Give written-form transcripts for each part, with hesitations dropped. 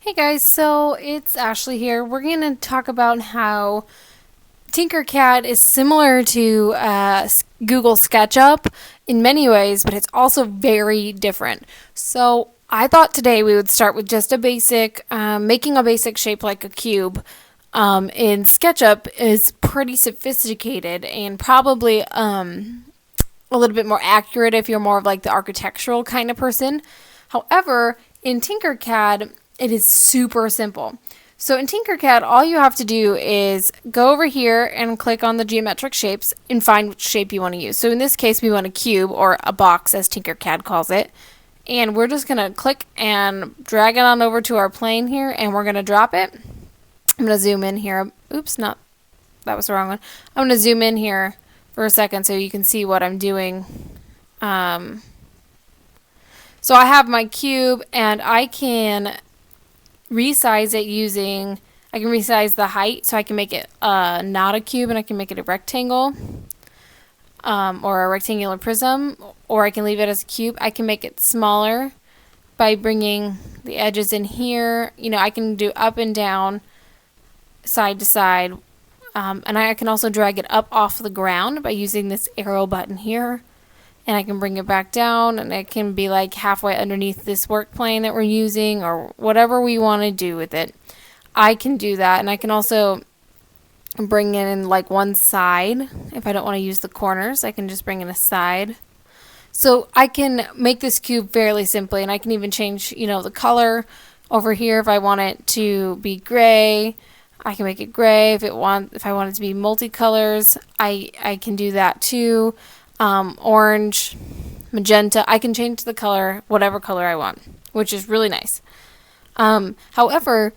Hey guys, so it's Ashley here. We're going to talk about how Tinkercad is similar to Google SketchUp in many ways, but it's also very different. So I thought today we would start with just a basic, making a basic shape like a cube. In SketchUp is pretty sophisticated and probably a little bit more accurate if you're more of like the architectural kind of person. However, in Tinkercad, it is super simple. So in Tinkercad, all you have to do is go over here and click on the geometric shapes and find which shape you want to use. So in this case, we want a cube or a box as Tinkercad calls it. And we're just going to click and drag it on over to our plane here and we're going to drop it. I'm going to zoom in here. Oops, not, that was the wrong one. I'm going to zoom in here for a second so you can see what I'm doing. So I have my cube and I can resize it using, I can resize the height so I can make it not a cube and I can make it a rectangle or a rectangular prism, or I can leave it as a cube. I can make it smaller by bringing the edges in here. You know, I can do up and down, side to side, and I can also drag it up off the ground by using this arrow button here. And I can bring it back down, and it can be like halfway underneath this work plane that we're using, or whatever we want to do with it. I can do that, and I can also bring it in like one side. If I don't want to use the corners, I can just bring in a side. So I can make this cube fairly simply, and I can even change, you know, the color over here if I want it to be gray. I can make it gray. If I want it to be multicolors, I can do that too. Orange, magenta. I can change the color, whatever color I want, which is really nice. However,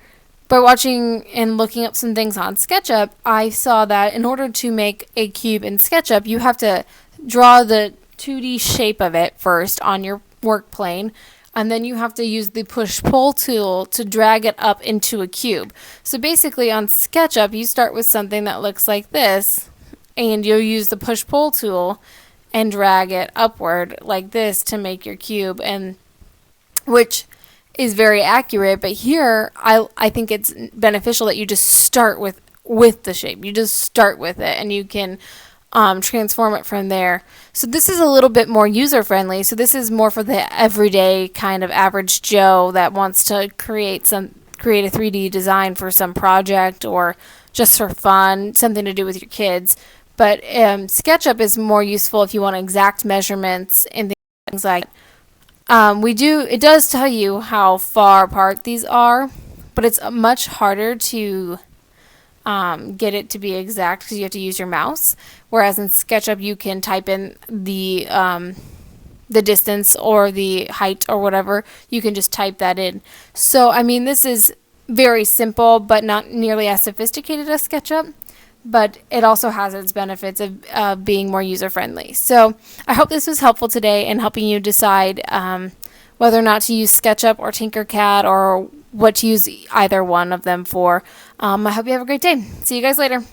by watching and looking up some things on SketchUp, I saw that in order to make a cube in SketchUp, you have to draw the 2D shape of it first on your work plane, and then you have to use the push-pull tool to drag it up into a cube. So basically on SketchUp, you start with something that looks like this, and you'll use the push-pull tool and drag it upward like this to make your cube, and which is very accurate. But here I think it's beneficial that you just start with the shape. You just start with it and you can transform it from there. So this is a little bit more user friendly. So this is more for the everyday kind of average Joe that wants to create a 3D design for some project or just for fun, something to do with your kids. But SketchUp is more useful if you want exact measurements and things like that. It does tell you how far apart these are, but it's much harder to get it to be exact because you have to use your mouse. Whereas in SketchUp, you can type in the distance or the height or whatever. You can just type that in. So, I mean, this is very simple, but not nearly as sophisticated as SketchUp. But it also has its benefits of being more user-friendly. So I hope this was helpful today in helping you decide whether or not to use SketchUp or Tinkercad or what to use either one of them for. I hope you have a great day. See you guys later.